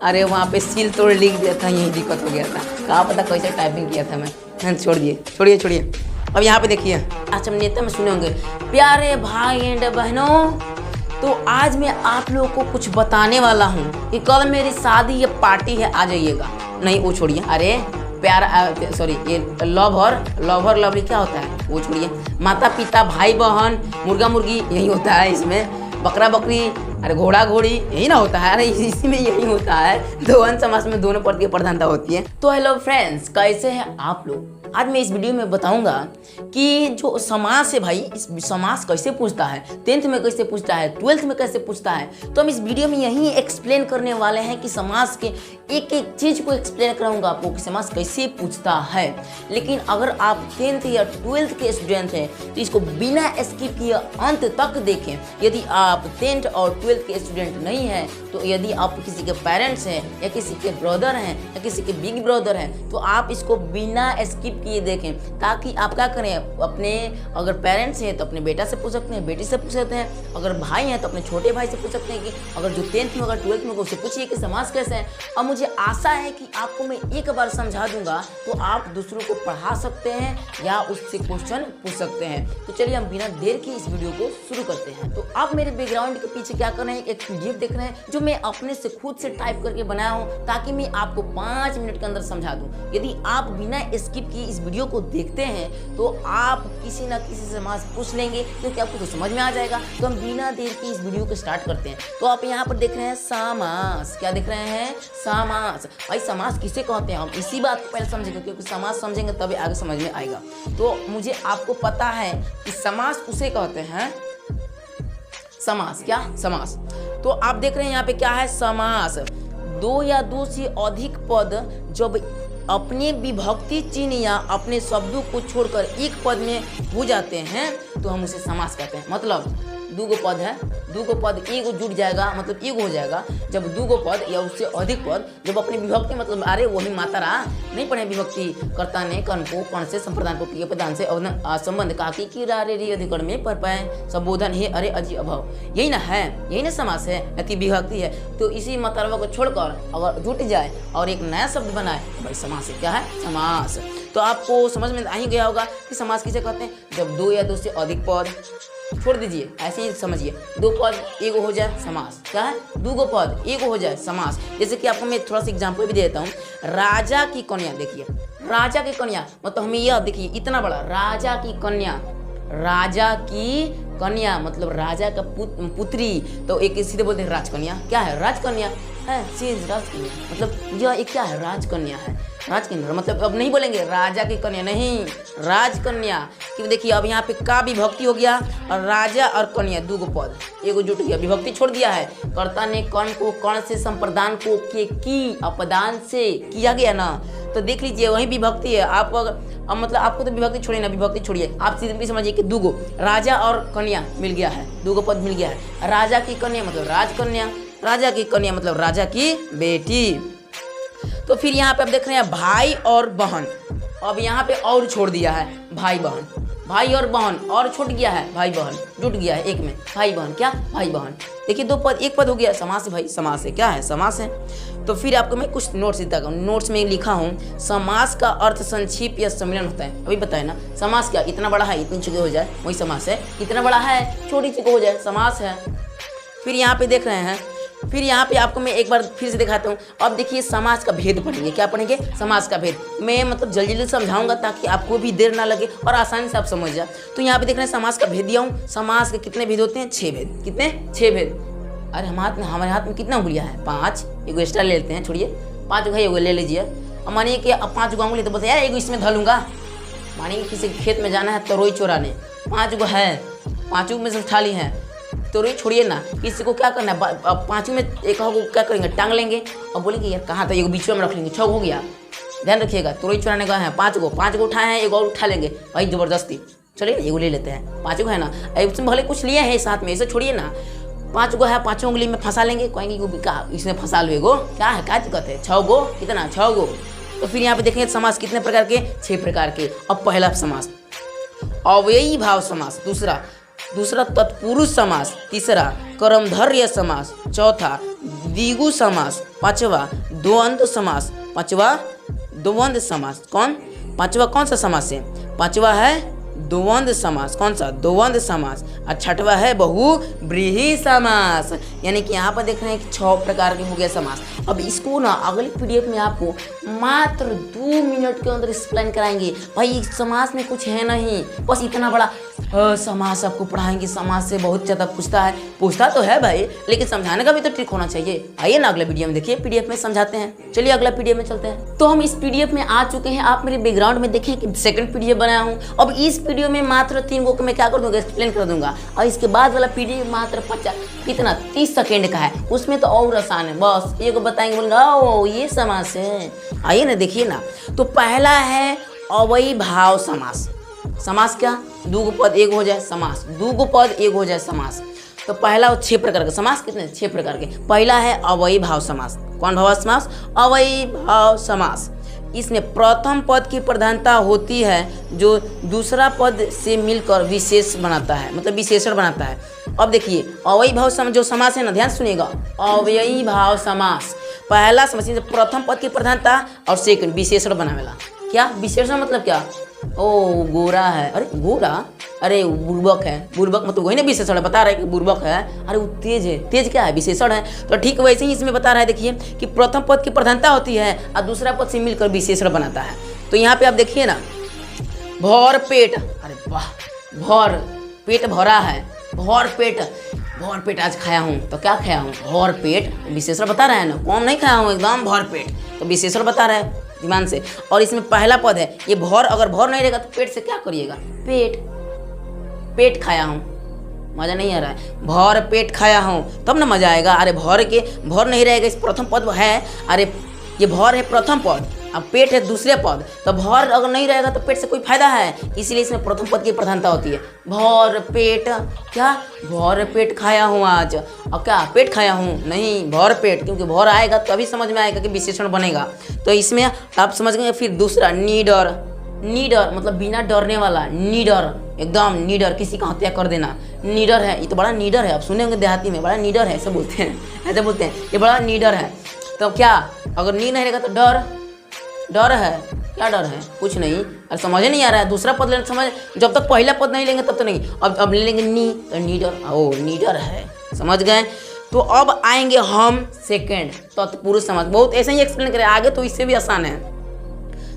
अरे वहाँ पे सील तोड़ लिख दिया था, यही दिक्कत हो गया था। कहाँ पता कैसे टाइपिंग किया था मैं। छोड़िए। अब यहाँ पे देखिए, आज हम नेता में सुने होंगे, प्यारे भाई एंड बहनों, तो आज मैं आप लोगों को कुछ बताने वाला हूँ कि कल मेरी शादी या पार्टी है, आ जाइएगा। नहीं वो छोड़िए, अरे प्यार सॉरी ये लवर लवली क्या होता है वो छोड़िए। माता पिता भाई बहन मुर्गा मुर्गी यही होता है इसमें। बकरा बकरी अरे घोड़ा घोड़ी यही ना होता है। अरे इसी में यही होता है। द्वंद्व समास में दोनों पद की प्रधानता होती है। तो हेलो फ्रेंड्स, कैसे हैं आप लोग। आज मैं इस वीडियो में बताऊंगा कि जो समास है भाई, इस समास कैसे पूछता है, 10th में कैसे पूछता है, 12th में कैसे पूछता है। तो हम इस वीडियो में यही एक्सप्लेन करने वाले हैं कि समास के एक एक चीज को एक्सप्लेन कराऊंगा आपको कि समास कैसे पूछता है। लेकिन अगर आप 10th या 12th के स्टूडेंट हैं तो इसको बिना स्किप किए अंत तक देखें। यदि आप 10th और 12th के स्टूडेंट नहीं हैं, तो यदि आप किसी के पेरेंट्स हैं या किसी के ब्रदर हैं या किसी के बिग ब्रदर हैं, तो आप इसको बिना स्किप किए देखें, ताकि आप क्या करें, अपने अगर पेरेंट्स हैं तो अपने बेटा से पूछ सकते हैं, बेटी से पूछ सकते हैं, अगर भाई हैं तो अपने छोटे भाई से पूछ सकते हैं कि अगर जो 10th में अगर 12th में उससे पूछिए कि समास कैसे है। और मुझे आशा है कि आपको मैं एक बार समझा दूंगा तो आप दूसरों को पढ़ा सकते हैं या उससे क्वेश्चन पूछ सकते हैं। तो चलिए हम बिना देर के इस वीडियो को शुरू करते हैं। तो आप मेरे बैकग्राउंड के पीछे क्या कर रहे हैं, एक पीडीएफ देख रहे हैं जो मैं अपने से खुद से टाइप करके बनाया हूँ, ताकि मैं आपको 5 मिनट के अंदर समझा दूं। यदि आप बिना स्किप किए इस वीडियो को देखते हैं तो आप किसी ना किसी से समास पूछ लेंगे, क्योंकि आपको तो समझ में आ जाएगा। तो हम बिना देर के इस वीडियो को स्टार्ट करते हैं। तो आप यहाँ पर देख रहे हैं समास, क्या देख रहे हैं, समास। भाई समास किसे कहते हैं, हम इसी बात को पहले समझेंगे, क्योंकि समास समझेंगे तभी आगे समझ में आएगा। तो मुझे आपको पता है कि समास उसे कहते हैं, समास क्या, समास। तो आप देख रहे हैं यहाँ पे क्या है, समास। दो या दो से अधिक पद जब अपने विभक्ति चिन्ह या अपने शब्दों को छोड़कर एक पद में हो जाते हैं तो हम उसे समास कहते हैं। मतलब दूगो पद है, दूगो पद एगो जुट जाएगा, मतलब एगो हो जाएगा। जब दूगो पद या उससे अधिक पद जब अपनी विभक्ति, मतलब अरे वही मात्रा नहीं पढ़े, विभक्ति कर्ता ने कर्ण को कर्ण से, संप्रदान को क्रिया प्रदान से, अवधान संबंध काकी की रे री अधिकरण में पर पाए, संबोधन है अरे अजी अभाव, यही ना है, यही ना समास है, अति विभक्ति है। तो इसी मात्रा को छोड़कर अगर जुट जाए और एक नया शब्द बनाए तो भाई समास है। क्या है, समास। तो आपको समझ में आ ही गया होगा कि समास किसे कहते हैं। जब दो या दो से अधिक पद, छोड़ दीजिए ऐसे ही समझिए, दो पद एगो हो जाए समास। क्या है, दूगो पद एगो हो जाए समास। जैसे कि आपको मैं थोड़ा सा एग्जांपल भी देता हूँ। राजा की कन्या, देखिए राजा की कन्या, मतलब हमें यह देखिए इतना बड़ा, राजा की कन्या, राजा की कन्या मतलब राजा का पुत्री, तो एक सीधे बोलते हैं राजकन्या। क्या है, राजकन्या है, राजकन्या मतलब यह एक क्या है, राजकन्या है। राजकन्या मतलब अब नहीं बोलेंगे राजा की कन्या, नहीं, राजकन्या। क्योंकि देखिए अब यहाँ पे का विभक्ति हो गया और राजा और कन्या दूगो पद एगो जुट गया, विभक्ति छोड़ दिया है। कर्ता ने कर्ण को कर्ण से, संप्रदान को के की अपदान से किया गया ना, तो देख लीजिए वही विभक्ति है। आप अब मतलब आपको तो विभक्ति छोड़िए ना, विभक्ति छोड़िए, आप सीधे समझिए कि दूगो राजा और कन्या मिल गया है, दूगो पद मिल गया है। राजा की कन्या मतलब राजकन्या, राजा की कन्या मतलब राजा की बेटी। तो फिर यहाँ पे आप देख रहे हैं भाई और बहन, अब यहाँ पे और छोड़ दिया है भाई बहन, भाई और बहन और छूट गया है, भाई बहन जुट गया है एक में, भाई बहन। क्या, भाई बहन। देखिए दो पद एक पद हो गया, समास है भाई, समास है। क्या है, समास है। तो फिर आपको मैं कुछ नोट्स देता हूँ। नोट्स में लिखा हूँ, समास का अर्थ संक्षिप्त या सम्मिलन होता है। अभी बताए ना, समास क्या, इतना बड़ा है इतनी जगह हो जाए वही समास है, इतना बड़ा है छोटी जगह हो जाए समास है। फिर यहाँ पे देख रहे हैं, फिर यहाँ पे आपको मैं एक बार फिर से दिखाता हूँ। अब देखिए समास का भेद पढ़ेंगे। क्या पढ़ेंगे, समास का भेद। मैं मतलब जल्दी जल्दी समझाऊंगा ताकि आपको भी देर ना लगे और आसानी से आप समझ जाए। तो यहाँ पे देख रहे हैं समास का भेद दिया हूँ। समास के कितने भेद होते हैं, 6 भेद। कितने, 6 भेद। अरे हमारे हाथ में कितना उंगलियाँ हैं, 5, एगो एक्स्ट्रा ले लेते हैं, छोड़िए 5 है, एगो ले लीजिए। अब मानिए कि अब 5 गो उंगली, तो बस यार एगो इसमें धलूंगा। मानिए किसी खेत में जाना है तरोई चोराने, 5 गो है, 5 में से उठा ली है, तो रे छोड़िए ना, किसी को क्या करना है, 5 में एक को क्या करेंगे, टांग लेंगे और बोलेंगे यार कहाँ था, एगो बीच में रख लेंगे, 6 हो गया। ध्यान रखिएगा, तुरई चुराने का है 5 गो उठाए हैं, एगो और उठा लेंगे भाई जबरदस्ती। चलिए एगो ले लेते हैं, 5 गो है ना, उसमें भले कुछ लिए हैं साथ में, ऐसे छोड़िए ना, 5 गो है, 5 उंगली में फंसा लेंगे, कहेंगे इसमें फंसा लो एगो, क्या है, क्या दिक्कत है, 6 गो, कितना, 6 गो। तो फिर यहाँ पे देखेंगे समास कितने प्रकार के, 6 प्रकार के। अब पहला समास अव्ययी भाव समास, दूसरा तत्पुरुष समास, तीसरा कर्मधारय समास, चौथा द्विगु समास, पांचवा द्वंद्व समास, पांचवा द्वंद्व समास। पांचवा कौन सा समास है? पांचवा है द्वंद्व समास। कौन सा? द्वंद्व समास। और छठवा है बहुव्रीहि समास। यानी कि यहाँ पर देख रहे हैं कि 6 प्रकार के हो गया समास। अब इसको ना अगले पीडीएफ में आपको मात्र 2 मिनट के अंदर एक्सप्लेन कराएंगे। भाई इस समास में कुछ है नहीं, बस इतना बड़ा समास आपको पढ़ाएंगे। समास से बहुत ज़्यादा पूछता तो है भाई, लेकिन समझाने का भी तो ट्रिक होना चाहिए। आइए ना अगला वीडियो में देखिए, पीडीएफ में समझाते हैं। चलिए अगला पीडीएफ में चलते हैं। तो हम इस पीडीएफ में आ चुके हैं। आप मेरे बैकग्राउंड में देखें कि सेकंड पीडीएफ बनाया हूँ। अब इस वीडियो में मात्र 3 को मैं क्या कर दूंगा, एक्सप्लेन कर दूंगा। और इसके बाद वाला पीडीएफ मात्र 30 सेकेंड का है, उसमें तो और आसान है। बस एक बताएंगे, बोलेंगे ओ ये समास है। आइए ना देखिए ना। तो पहला है अव्ययीभाव समास। समास क्या? दो पद एक हो जाए समास, दो पद एक हो जाए समास। तो पहला 6 प्रकार का समास। कितने? 6 प्रकार के। पहला है अव्ययीभाव समास। कौन भाव समास? अव्ययीभाव समास। इसमें प्रथम पद की प्रधानता होती है जो दूसरा पद से मिलकर विशेष बनाता है, मतलब विशेषण बनाता है। अब देखिए अव्ययीभाव समास जो समास है ना, ध्यान सुनिएगा। अव्ययीभाव समास पहला समास प्रथम पद की प्रधानता और सेकंड विशेषण बनावेला। क्या विशेषण मतलब क्या? ओ गोरा है, अरे गोरा, अरे बुर्बक है। बुर्बक मतलब वही ना विशेषण है, बता रहा है कि बुर्बक है। अरे वो तेज है, तेज क्या है? विशेषण है। तो ठीक वैसे ही इसमें बता रहा है, देखिए कि प्रथम पद की प्रधानता होती है और दूसरा पद से मिलकर विशेषण बनाता है। तो यहाँ पे आप देखिए ना, भर पेट, अरे वाह, भर पेट भरा है, भर पेट आज खाया हूँ। तो क्या खाया हूँ? भर पेट। विशेषण बता रहा है ना, कौन नहीं खाया हूँ, एकदम भर पेट। तो विशेषण बता रहा है ध्यान से। और इसमें पहला पद है ये भर, अगर भर नहीं रहेगा तो पेट से क्या करिएगा? पेट खाया हूँ। मज़ा नहीं आ रहा है? भर पेट खाया हूँ तब ना मज़ा आएगा। अरे भर नहीं रहेगा, इस प्रथम पद है। अरे ये भर है प्रथम पद, अब पेट है दूसरे पद। तो भर अगर नहीं रहेगा तो पेट से कोई फायदा है, इसीलिए इसमें प्रथम पद की प्रधानता होती है। भर पेट, क्या भर पेट खाया हूँ आज, और क्या पेट खाया हूँ? नहीं, भर पेट, क्योंकि भर आएगा तो अभी समझ में आएगा कि विशेषण बनेगा। तो इसमें आप समझ गए। फिर दूसरा निडर, मतलब बिना डरने वाला। निडर, एकदम निडर, किसी का हत्या कर देना। निडर है, ये तो बड़ा निडर है। आप सुने होंगे देहाती में, बड़ा निडर है ऐसे बोलते हैं, ये बड़ा निडर है। तो क्या अगर नी नहीं रहेगा तो डर है। क्या डर है? कुछ नहीं। अरे समझ नहीं आ रहा है, दूसरा पद लेना समझ। जब तक पहला पद नहीं लेंगे तब तो नहीं। अब ले लेंगे नी, तो निडर, ओ निडर है, समझ गए। तो अब आएंगे हम सेकंड, तत्पुरुष समास। बहुत ऐसे ही एक्सप्लेन करें आगे, तो इससे भी आसान है।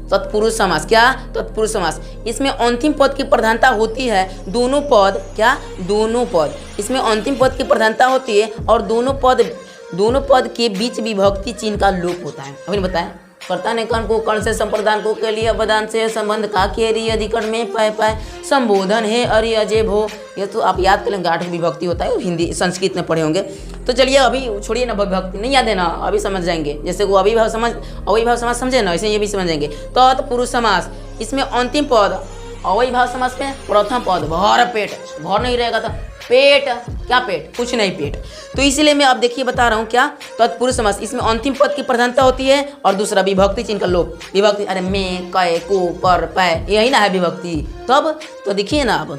तत्पुरुष समास। क्या? तत्पुरुष समास। इसमें अंतिम पद की प्रधानता होती है, दोनों पद, क्या दोनों पद, इसमें अंतिम पद की प्रधानता होती है और दोनों पद के बीच विभक्ति चिन्ह का लोप होता है। अभी बताया, कर्ता ने कर्ण को कर्ण से संप्रदान को के लिए अवदान से संबंध का केरी अधिकरण में पाए संबोधन है अरि अजय भो। ये तो आप याद कर लेंगे, 8 विभक्ति होता है, हिंदी संस्कृत में पढ़े होंगे। तो चलिए अभी छोड़िए ना, विभक्ति नहीं याद है ना, अभी समझ जाएंगे। जैसे वो अविभाव समास समझे ना, वैसे ये भी समझ जाएंगे। तत्पुरुष समास, इसमें अंतिम पद अव्ययीभाव समास में प्रथम पद भर पेट, भर नहीं रहेगा तो पेट, क्या पेट? कुछ नहीं पेट। तो इसीलिए मैं अब देखिए बता रहा हूँ क्या तत्पुरुष समास। इसमें अंतिम पद की प्रधानता होती है और दूसरा विभक्ति चिन्ह का लोप। विभक्ति, अरे मैं, कै, को, पर, पै, यही ना है विभक्ति। तब तो देखिए ना आप,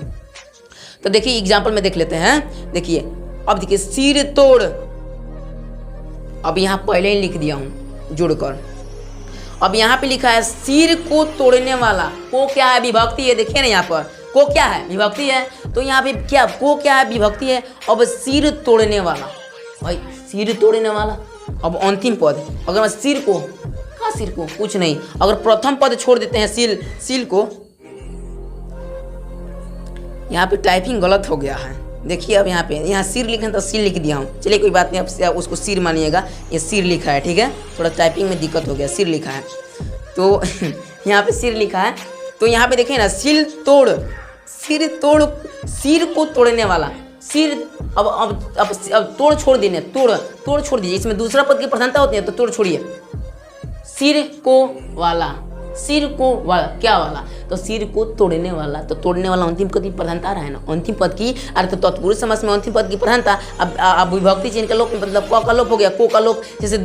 तो देखिए एग्जाम्पल में देख लेते हैं। देखिए अब देखिए सिर तोड़, अब यहाँ पहले ही लिख दिया हूँ जोड़कर। अब यहाँ पे लिखा है सिर को तोड़ने वाला। को क्या है? विभक्ति है। देखिए ना यहाँ पर को क्या है? विभक्ति है। तो यहाँ पे क्या को क्या है? विभक्ति है। अब सिर तोड़ने वाला, भाई सिर तोड़ने वाला। अब अंतिम पद, अगर मैं सिर को, कहाँ सिर को? कुछ नहीं। अगर प्रथम पद छोड़ देते हैं सिल को, यहाँ पे टाइपिंग गलत हो गया है। देखिए अब यहाँ सिर लिखे तो सिर लिख दिया हूँ। चलिए कोई बात नहीं, आप उसको सिर मानिएगा, ये सिर लिखा है, ठीक है। थोड़ा टाइपिंग में दिक्कत हो गया, सिर लिखा है तो यहाँ पे सिर लिखा है। तो यहाँ पे देखिए ना, सिर तोड़, सिर को तोड़ने वाला। सिर, अब तोड़ छोड़ देने, तोड़ छोड़ दीजिए। इसमें दूसरा पद की प्रधानता होती है, तो तोड़ छोड़िए। सिर को वाला, सिर को वाला, क्या वाला? तो सिर को तोड़ने वाला। तो तोड़ने वाला अंतिम पद की प्रधानता रहा है ना, अंतिम पद की। अरे तो तत्पुरुष समास में अंतिम पद की प्रधानता। अब विभक्ति चिन्ह का लोप, मतलब क का लोप हो गया, को का लोप। जैसे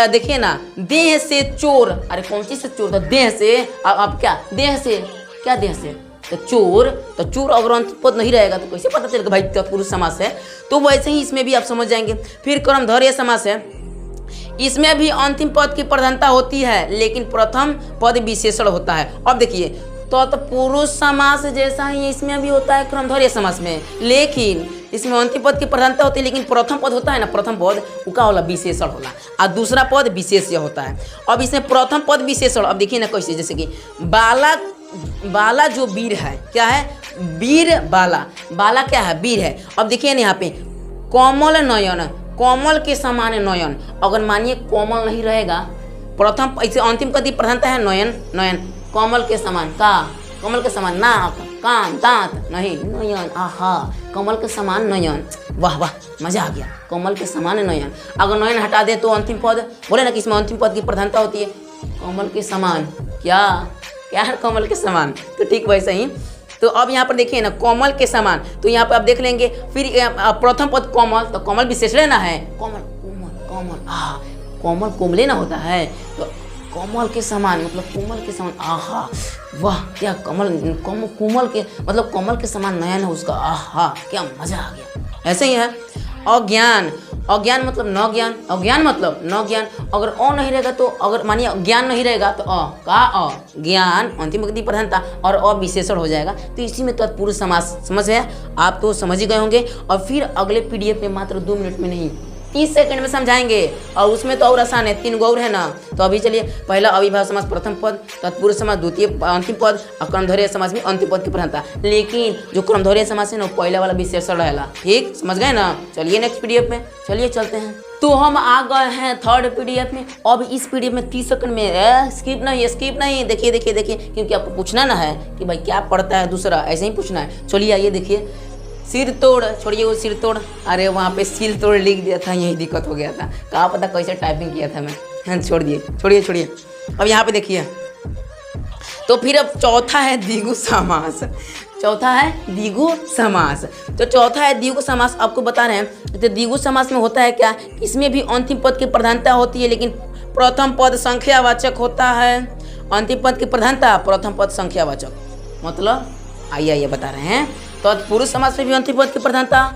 देखिए ना, देह से चोर, अरे कौन चीज से चोर था? देह से। अब क्या? देह से, क्या देह से? तो चोर, तो चोर अगर अंतिम पद नहीं रहेगा तो कैसे पता चलेगा भाई तत्पुरुष समास है। तो वैसे ही इसमें भी आप समझ जाएंगे। फिर कर्मधारय समास है, इसमें भी अंतिम पद की प्रधानता होती है लेकिन प्रथम पद विशेषण होता है। अब देखिए तत्पुरुष समास जैसा ही इसमें भी होता है कर्मधारय समास में, लेकिन इसमें अंतिम पद की प्रधानता होती है लेकिन प्रथम पद होता है ना, प्रथम पद उका होला विशेषण होला और दूसरा पद विशेष्य होता है। अब इसमें प्रथम पद विशेषण, अब देखिए ना कैसे, जैसे कि बाला, बाला जो वीर है, क्या है, वीर बाला, बाला क्या है, वीर है। अब देखिए ना यहाँ पे कोमल नयन, कोमल के समान नयन, अगर मानिए कोमल नहीं रहेगा, प्रथम ऐसे अंतिम पद की प्रधानता है नयन, नयन कोमल के समान, का कमल के समान, नाक कान दांत नहीं, नयन, आहा कमल के समान नयन, वाह वाह मजा आ गया, कमल के समान नयन। अगर नयन हटा दे तो अंतिम पद, बोले ना कि इसमें अंतिम पद की प्रधानता होती है कमल के समान, क्या क्या है कमल के समान, तो ठीक वैसे ही। तो अब यहाँ पर देखिए ना कोमल के समान, तो यहाँ पर आप देख लेंगे फिर प्रथम पद कोमल, तो कोमल विशेषण ना है, कोमल कोमल कोमल, कोमल कोमले ना होता है, तो कोमल के समान मतलब कोमल के समान, आहा वाह क्या कमल, कोमल के मतलब कोमल के समान नयन है उसका, आहा क्या मजा आ गया। ऐसे ही है अज्ञान, अज्ञान मतलब न ज्ञान, अज्ञान मतलब न ज्ञान, अगर अ नहीं रहेगा तो, अगर मानिए ज्ञान नहीं रहेगा तो अ ज्ञान अंतिम पद की प्रधानता और अविशेषण हो जाएगा। तो इसी में तत्पुरुष समास समझ है, आप तो समझ ही गए होंगे। और फिर अगले पीडीएफ में मात्र 2 मिनट में नहीं 30 सेकंड में समझाएंगे, और उसमें तो और आसान है, 3 गौर है ना। तो अभी चलिए, पहला अविभाव समास प्रथम पद, तत्पुरुष समास द्वितीय अंतिम पद, और कर्मधारय समास में अंतिम पद की प्रधानता, लेकिन जो कर्मधारय समास है ना पहले वाला विशेषण रहेगा, ठीक समझ गए ना। चलिए नेक्स्ट पीडीएफ में, चलिए चलते हैं। तो हम आ गए हैं थर्ड पीडीएफ में। अब इस पीडीएफ में 30 सेकंड में स्किप नहीं, देखिए देखिए देखिए, क्योंकि आपको पूछना ना है कि भाई क्या पढ़ता है दूसरा, ऐसे ही पूछना है। चलिए आइए देखिए, सिर तोड़, छोड़िए वो सिर तोड़, अरे वहाँ पे सिर तोड़ लिख दिया था, यही दिक्कत हो गया था, कहाँ पता कैसे टाइपिंग किया था मैं, छोड़ दिए, छोड़िए। अब यहाँ पे देखिए, तो फिर अब चौथा है द्विगु समास, चौथा है द्विगु समास। तो चौथा है द्विगु समास, आपको बता रहे हैं। तो द्विगु समास में होता है क्या, इसमें भी अंतिम पद की प्रधानता होती है लेकिन प्रथम पद संख्यावाचक होता है। अंतिम पद की प्रधानता, प्रथम पद संख्यावाचक, मतलब आइए बता रहे हैं। तत्पुरुष समास में भी अंतिम पद की प्रधानता,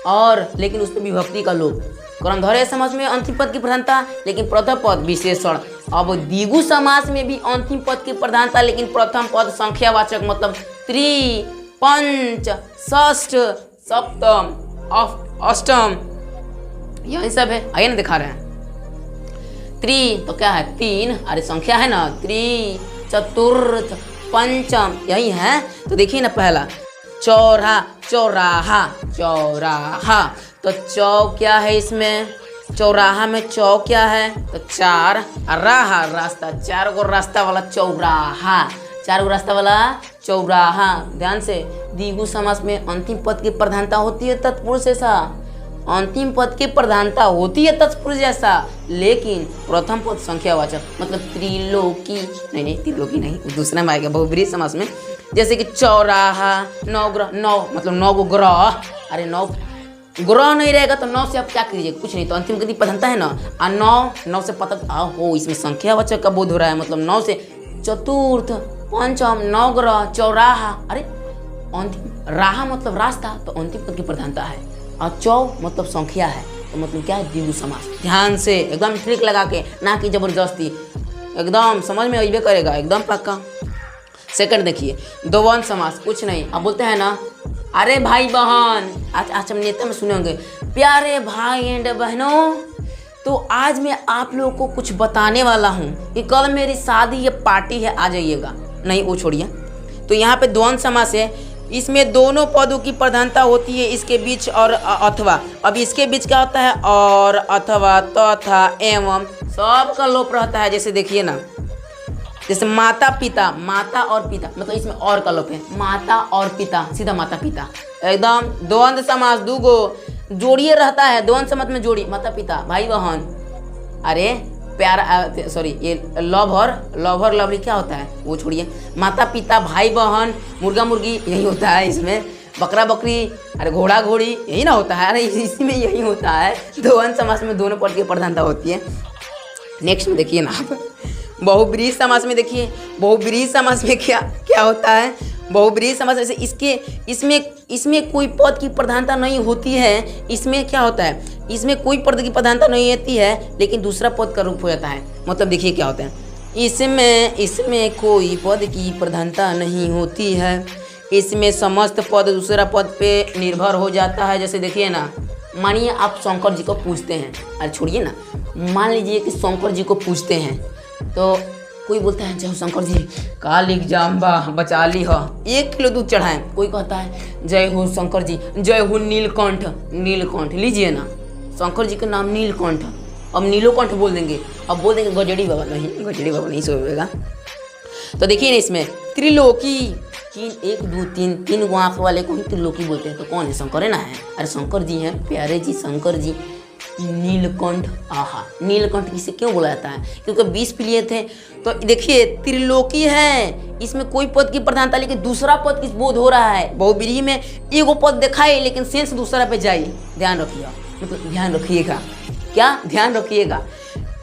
और लेकिन उसमें विभक्ति का लोप। कर्मधारय समास में अंतिम पद की प्रधानता लेकिन प्रथम पद विशेषण। अब द्विगु समास में भी अंतिम पद की प्रधानता लेकिन प्रथम पद संख्यावाचक, मतलब त्रि पंच षष्ठ सप्तम अष्टम, यही सब है। आइए ना दिखा रहे हैं। त्रि तो क्या है, 3, अरे संख्या है ना, त्रि चतुर्थ पंचम, यही है। तो देखिए ना पहला चौराहा, चौराहा, तो चौ क्या है इसमें, चौराहा में चौ क्या है, तो 4, राहा रास्ता, 4 गो रास्ता वाला चौराहा, 4 गो रास्ता वाला चौराहा। ध्यान से, द्विगु समास में अंतिम पद की प्रधानता होती है तत्पुरुष जैसा, अंतिम पद की प्रधानता होती है तत्पुरुष जैसा, लेकिन प्रथम पद संख्यावाचक, मतलब त्रिलोकी नहीं, त्रिलोकी नहीं, दूसरा में आएगा बहुब्रीहि समास में। जैसे कि चौराहा, 9 ग्रह, 9 मतलब 9 गो ग्रह, अरे 9 ग्रह नहीं रहेगा तो 9 से आप क्या कीजिए, कुछ नहीं, तो अंतिम पद की प्रधानता है ना, और 9 से पता हो इसमें संख्यावाचक का बोध हो रहा है, मतलब 9 से चतुर्थ पंचम, 9 ग्रह, चौराहा, अरे अंतिम राहा मतलब रास्ता, तो अंतिम पद की प्रधानता है, और चौ मतलब संख्या है, तो मतलब क्या है, द्विगु समास। ध्यान से एकदम ट्रिक लगा के, ना कि जबरदस्ती, एकदम समझ में आइबे करेगा, एकदम पक्का। सेकंड देखिए, द्वंद्व समास, कुछ नहीं, अब बोलते हैं ना, अरे भाई बहन, आज हम नेता में सुनेंगे, प्यारे भाई एंड बहनों, तो आज मैं आप लोगों को कुछ बताने वाला हूँ कि कल मेरी शादी या पार्टी है, आ जाइएगा। नहीं वो छोड़िए। तो यहाँ पे द्वंद्व समास है, इसमें दोनों पदों की प्रधानता होती है इसके बीच और अथवा। अब इसके बीच क्या होता है, और अथवा तथा एवं सबका लोप रहता है। जैसे देखिए ना, जैसे माता पिता, माता और पिता, मतलब इसमें और का लोप है, माता और पिता, सीधा माता पिता, एकदम द्वंद्व समास, दूगो जोड़िए रहता है, द्वंद्व समास में जोड़ी, माता पिता भाई बहन, अरे प्यार, सॉरी ये लवर लवली क्या होता है वो छोड़िए, माता पिता भाई बहन, मुर्गा मुर्गी यही होता है इसमें, बकरा बकरी, अरे घोड़ा घोड़ी यही ना होता है, अरे इसी में यही होता है। द्वंद्व समास में दोनों पद की प्रधानता होती है। नेक्स्ट में देखिए ना आप, बहुब्रीहि समास में देखिए, बहुब्रीहि समास में क्या क्या होता है, बहुब्रीहि समास ऐसे इसमें कोई पद की प्रधानता नहीं होती है। इसमें क्या होता है, इसमें कोई पद की प्रधानता नहीं होती है, लेकिन दूसरा पद का रूप हो जाता है। मतलब देखिए क्या होता है, इसमें कोई पद की प्रधानता नहीं होती है, इसमें समस्त पद दूसरा पद पे निर्भर हो जाता है। जैसे देखिए ना, मानिए आप शंकर जी को पूछते हैं, अरे छोड़िए ना, मान लीजिए कि शंकर जी को पूछते हैं तो कोई बोलता है जय हो शंकर जी, काल एग्जाम बा बचा ली हो, 1 किलो दूध चढ़ाएं। कोई कहता है जय हो शंकर जी, जय हो नीलकंठ। नीलकंठ लीजिए ना, शंकर जी का नाम नीलकंठ, अब नीलोकंठ बोल देंगे, अब बोल देंगे गजड़ी बाबा, नहीं गजड़ी बाबा नहीं सोएगा। तो देखिए ना, इसमें त्रिलोकी, 1 2 3 गो आँख वाले को ही त्रिलोकी बोलते हैं। तो कौन है, शंकर है ना है, अरे शंकर जी हैं, प्यारे जी शंकर जी। नीलकंठ, आहा, नीलकंठ किसे क्यों बोला जाता है, क्योंकि 20 प्रिय थे। तो देखिए त्रिलोकी है, इसमें कोई पद की प्रधानता, लेकिन दूसरा पद किस बोध हो रहा है। बहुब्रीहि में एगो पद दिखाए लेकिन सेंस दूसरा पे जाए, ध्यान रखिएगा, मतलब ध्यान रखिएगा, क्या ध्यान रखिएगा,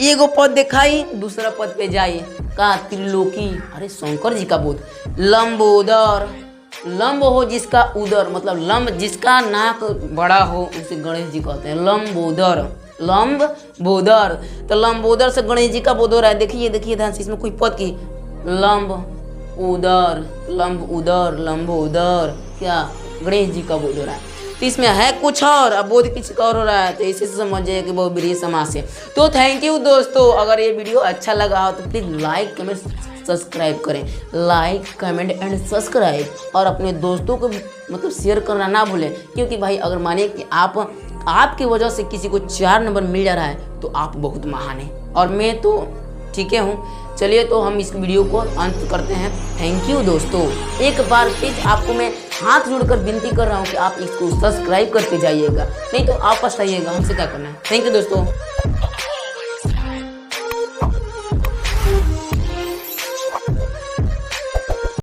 एगो पद दिखाई दूसरा पद पे जाए, का त्रिलोकी, अरे शंकर जी का बोध। लंबोदर, लंब हो जिसका उदर, मतलब लंब जिसका नाक बड़ा हो उसे गणेश जी कहते हैं, लंबोदर, लंबोदर। तो लंबोदर से गणेश जी का बोध हो रहा है। देखिए ध्यान से, इसमें कोई पद की, लंब उदर, लंब उदर, लंबोदर, क्या गणेश जी का बोध हो रहा है। तो इसमें है कुछ और, अब बोध कुछ और हो रहा है, तो इसी से समझिए कि बहुब्रीहि समास है। तो थैंक यू दोस्तों, अगर ये वीडियो अच्छा लगा हो तो प्लीज़ लाइक कमेंट सब्सक्राइब करें, लाइक कमेंट एंड सब्सक्राइब, और अपने दोस्तों को मतलब शेयर करना ना भूलें, क्योंकि भाई अगर मानिए कि आपकी वजह से किसी को 4 नंबर मिल जा रहा है तो आप बहुत महान हैं, और मैं तो ठीक है हूँ। चलिए तो हम इस वीडियो को अंत करते हैं। थैंक यू दोस्तों, एक बार फिर आपको मैं हाथ जोड़कर विनती कर रहा हूँ कि आप इसको सब्सक्राइब करके जाइएगा, नहीं तो आप पछताइएगा, हमसे क्या करना है। थैंक यू दोस्तों।